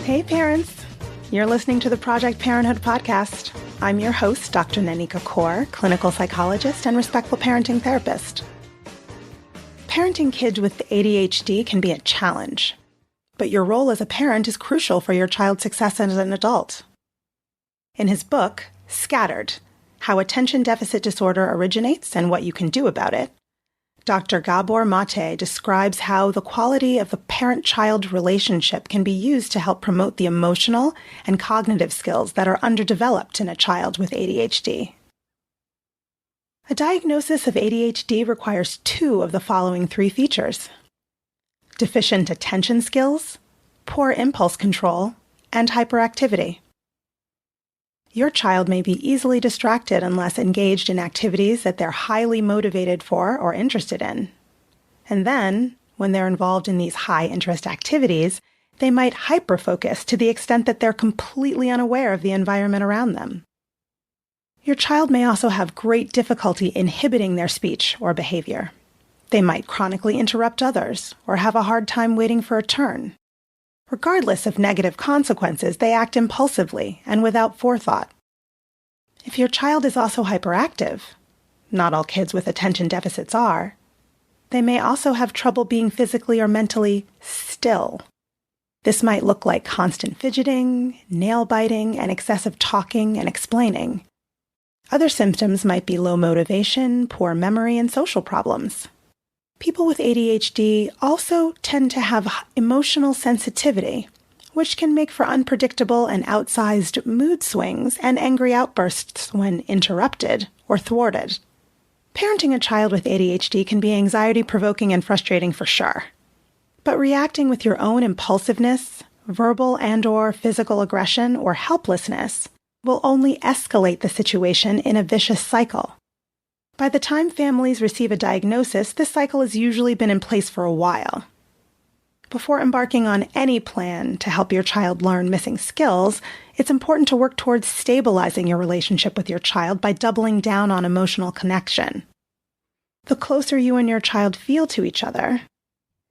Hey parents, you're listening to the Project Parenthood podcast. I'm your host, Dr. Nanika Coor, clinical psychologist and respectful parenting therapist. Parenting kids with ADHD can be a challenge, but your role as a parent is crucial for your child's success as an adult. In his book, Scattered: How Attention Deficit Disorder Originates and What You Can Do About It, Dr. Gabor Mate describes how the quality of the parent-child relationship can be used to help promote the emotional and cognitive skills that are underdeveloped in a child with ADHD. A diagnosis of ADHD requires two of the following three features: deficient attention skills, poor impulse control, and hyperactivity. Your child may be easily distracted unless engaged in activities that they're highly motivated for or interested in. And then, when they're involved in these high-interest activities, they might hyperfocus to the extent that they're completely unaware of the environment around them. Your child may also have great difficulty inhibiting their speech or behavior. They might chronically interrupt others or have a hard time waiting for a turn. Regardless of negative consequences, they act impulsively and without forethought. If your child is also hyperactive, not all kids with attention deficits are, they may also have trouble being physically or mentally still. This might look like constant fidgeting, nail biting, and excessive talking and explaining. Other symptoms might be low motivation, poor memory, and social problems. People with ADHD also tend to have emotional sensitivity, which can make for unpredictable and outsized mood swings and angry outbursts when interrupted or thwarted. Parenting a child with ADHD can be anxiety-provoking and frustrating for sure. But reacting with your own impulsiveness, verbal and/or physical aggression, or helplessness will only escalate the situation in a vicious cycle. By the time families receive a diagnosis, this cycle has usually been in place for a while. Before embarking on any plan to help your child learn missing skills, it's important to work towards stabilizing your relationship with your child by doubling down on emotional connection. The closer you and your child feel to each other,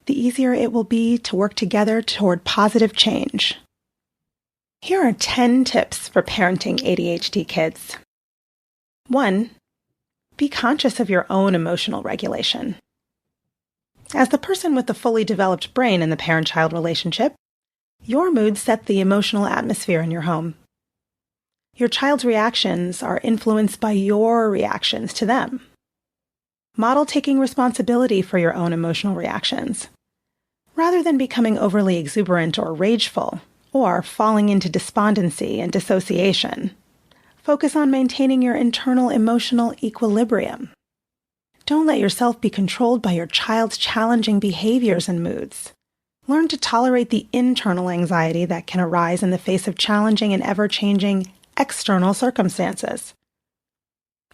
the easier it will be to work together toward positive change. Here are 10 tips for parenting ADHD kids. 1. Be conscious of your own emotional regulation. As the person with the fully developed brain in the parent-child relationship, your moods set the emotional atmosphere in your home. Your child's reactions are influenced by your reactions to them. Model taking responsibility for your own emotional reactions. Rather than becoming overly exuberant or rageful, or falling into despondency and dissociation, focus on maintaining your internal emotional equilibrium. Don't let yourself be controlled by your child's challenging behaviors and moods. Learn to tolerate the internal anxiety that can arise in the face of challenging and ever-changing external circumstances.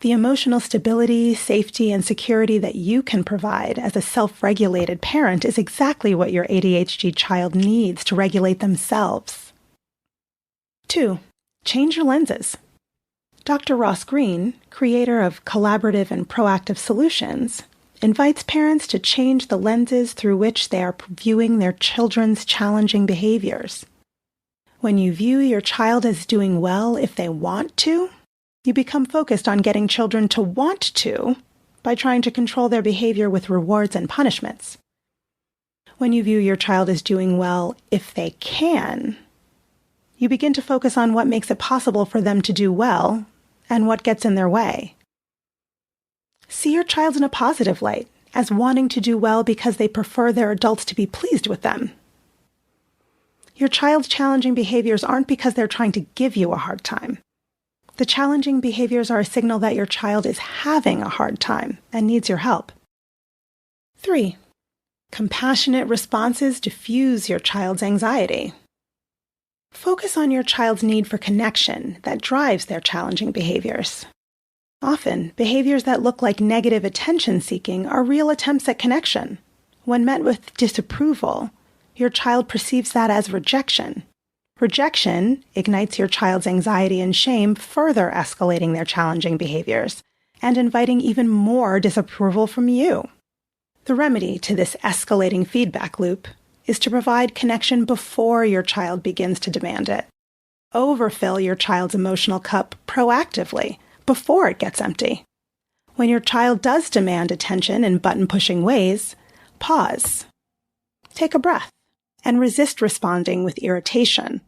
The emotional stability, safety, and security that you can provide as a self-regulated parent is exactly what your ADHD child needs to regulate themselves. 2. Change your lenses. Dr. Ross Green, creator of Collaborative and Proactive Solutions, invites parents to change the lenses through which they are viewing their children's challenging behaviors. When you view your child as doing well if they want to, you become focused on getting children to want to by trying to control their behavior with rewards and punishments. When you view your child as doing well if they can, you begin to focus on what makes it possible for them to do well and what gets in their way. See your child in a positive light, as wanting to do well because they prefer their adults to be pleased with them. Your child's challenging behaviors aren't because they're trying to give you a hard time. The challenging behaviors are a signal that your child is having a hard time and needs your help. 3. Compassionate responses diffuse your child's anxiety. Focus on your child's need for connection that drives their challenging behaviors. Often, behaviors that look like negative attention-seeking are real attempts at connection. When met with disapproval, your child perceives that as rejection. Rejection ignites your child's anxiety and shame, further escalating their challenging behaviors and inviting even more disapproval from you. The remedy to this escalating feedback loop is to provide connection before your child begins to demand it. Overfill your child's emotional cup proactively before it gets empty. When your child does demand attention in button-pushing ways, pause. Take a breath and resist responding with irritation.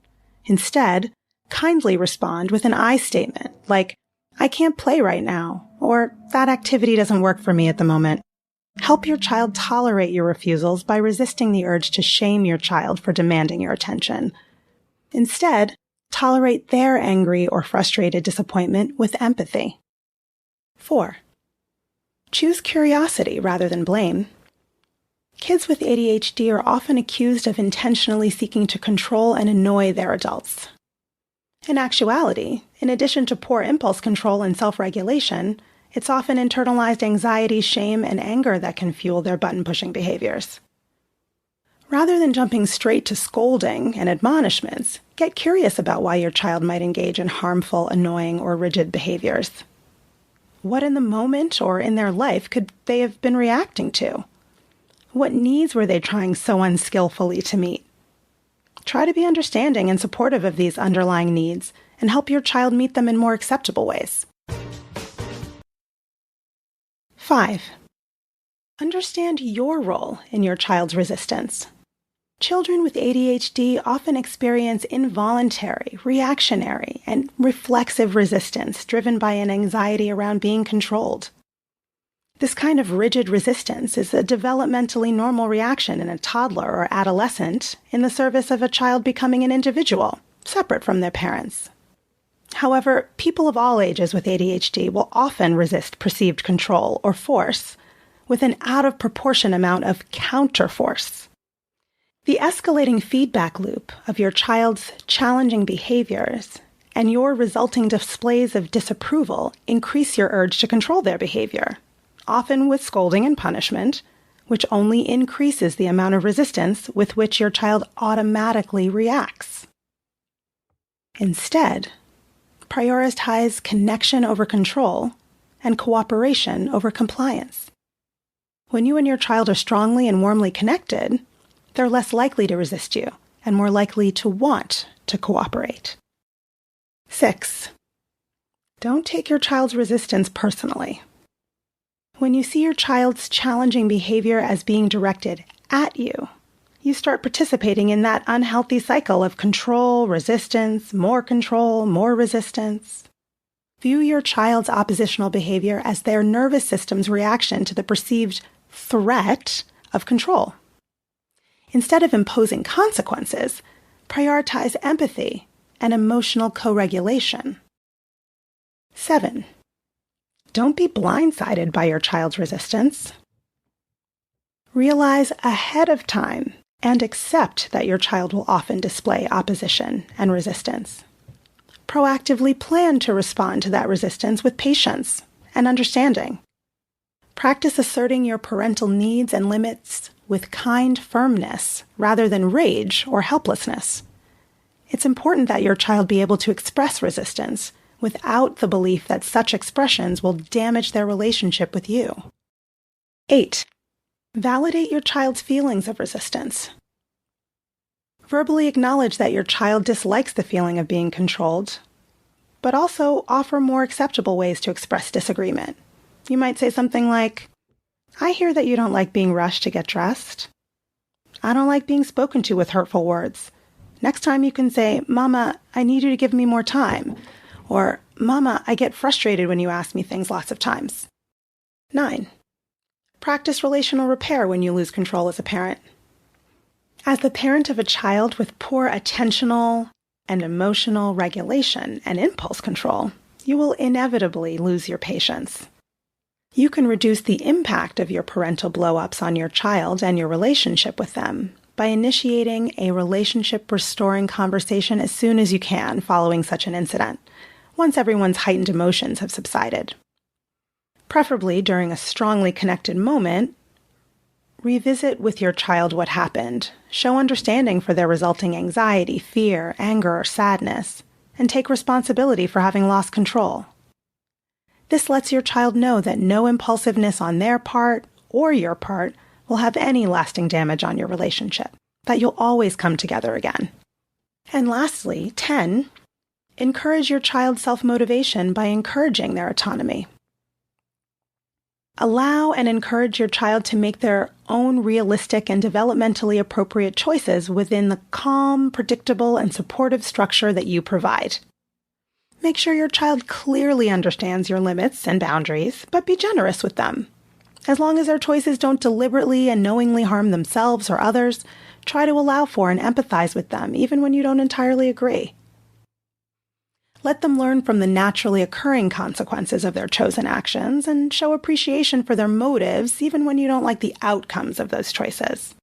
Instead, kindly respond with an I statement like, "I can't play right now," or "That activity doesn't work for me at the moment." Help your child tolerate your refusals by resisting the urge to shame your child for demanding your attention. Instead, tolerate their angry or frustrated disappointment with empathy. 4. Choose curiosity rather than blame. Kids with ADHD are often accused of intentionally seeking to control and annoy their adults. In actuality, in addition to poor impulse control and self-regulation, it's often internalized anxiety, shame, and anger that can fuel their button-pushing behaviors. Rather than jumping straight to scolding and admonishments, get curious about why your child might engage in harmful, annoying, or rigid behaviors. What in the moment or in their life could they have been reacting to? What needs were they trying so unskillfully to meet? Try to be understanding and supportive of these underlying needs and help your child meet them in more acceptable ways. 5. Understand your role in your child's resistance. Children with ADHD often experience involuntary, reactionary, and reflexive resistance driven by an anxiety around being controlled. This kind of rigid resistance is a developmentally normal reaction in a toddler or adolescent in the service of a child becoming an individual, separate from their parents. However, people of all ages with ADHD will often resist perceived control or force with an out-of-proportion amount of counterforce. The escalating feedback loop of your child's challenging behaviors and your resulting displays of disapproval increase your urge to control their behavior, often with scolding and punishment, which only increases the amount of resistance with which your child automatically reacts. Instead, prioritize connection over control and cooperation over compliance. When you and your child are strongly and warmly connected, they're less likely to resist you and more likely to want to cooperate. 6. Don't take your child's resistance personally. When you see your child's challenging behavior as being directed at you, you start participating in that unhealthy cycle of control, resistance, more resistance. View your child's oppositional behavior as their nervous system's reaction to the perceived threat of control. Instead of imposing consequences, prioritize empathy and emotional co-regulation. 7. Don't be blindsided by your child's resistance. Realize ahead of time and accept that your child will often display opposition and resistance. Proactively plan to respond to that resistance with patience and understanding. Practice asserting your parental needs and limits with kind firmness rather than rage or helplessness. It's important that your child be able to express resistance without the belief that such expressions will damage their relationship with you. 8. Validate your child's feelings of resistance. Verbally acknowledge that your child dislikes the feeling of being controlled, but also offer more acceptable ways to express disagreement. You might say something like, "I hear that you don't like being rushed to get dressed. I don't like being spoken to with hurtful words. Next time you can say, 'Mama, I need you to give me more time,' or 'Mama, I get frustrated when you ask me things lots of times.'" 9. Practice relational repair when you lose control as a parent. As the parent of a child with poor attentional and emotional regulation and impulse control, you will inevitably lose your patience. You can reduce the impact of your parental blow-ups on your child and your relationship with them by initiating a relationship-restoring conversation as soon as you can following such an incident, once everyone's heightened emotions have subsided. Preferably during a strongly connected moment, revisit with your child what happened, show understanding for their resulting anxiety, fear, anger, or sadness, and take responsibility for having lost control. This lets your child know that no impulsiveness on their part or your part will have any lasting damage on your relationship, that you'll always come together again. And lastly, 10, encourage your child's self-motivation by encouraging their autonomy. Allow and encourage your child to make their own realistic and developmentally appropriate choices within the calm, predictable, and supportive structure that you provide. Make sure your child clearly understands your limits and boundaries, but be generous with them. As long as their choices don't deliberately and knowingly harm themselves or others, try to allow for and empathize with them, even when you don't entirely agree. Let them learn from the naturally occurring consequences of their chosen actions and show appreciation for their motives, even when you don't like the outcomes of those choices.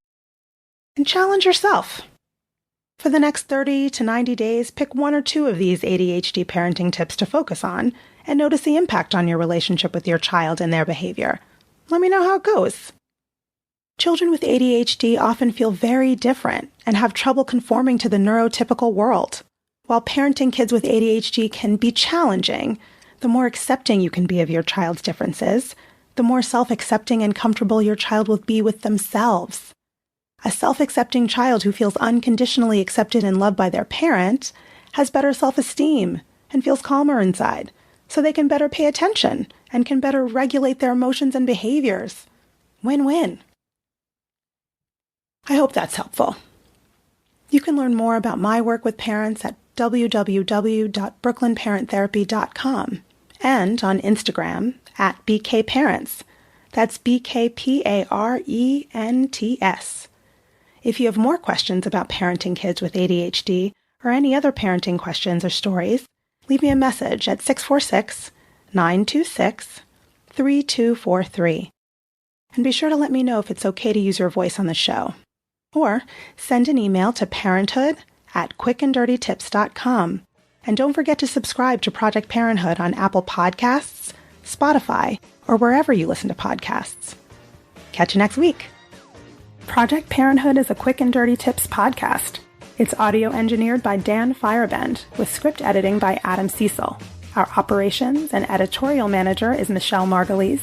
And challenge yourself. For the next 30 to 90 days, pick 1 or 2 of these ADHD parenting tips to focus on and notice the impact on your relationship with your child and their behavior. Let me know how it goes. Children with ADHD often feel very different and have trouble conforming to the neurotypical world. While parenting kids with ADHD can be challenging, the more accepting you can be of your child's differences, the more self-accepting and comfortable your child will be with themselves. A self-accepting child who feels unconditionally accepted and loved by their parent has better self-esteem and feels calmer inside, so they can better pay attention and can better regulate their emotions and behaviors. Win-win. I hope that's helpful. You can learn more about my work with parents at www.brooklynparenttherapy.com and on Instagram at BKParents. That's BKPARENTS. If you have more questions about parenting kids with ADHD or any other parenting questions or stories, leave me a message at 646-926-3243. And be sure to let me know if it's okay to use your voice on the show. Or send an email to parenthood@quickanddirtytips.com. And don't forget to subscribe to Project Parenthood on Apple Podcasts, Spotify, or wherever you listen to podcasts. Catch you next week. Project Parenthood is a Quick and Dirty Tips podcast. It's audio engineered by Dan Firebend with script editing by Adam Cecil. Our operations and editorial manager is Michelle Margulies.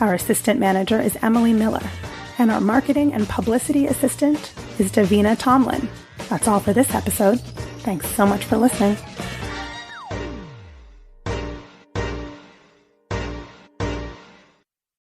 Our assistant manager is Emily Miller. And our marketing and publicity assistant is Davina Tomlin. That's all for this episode. Thanks so much for listening.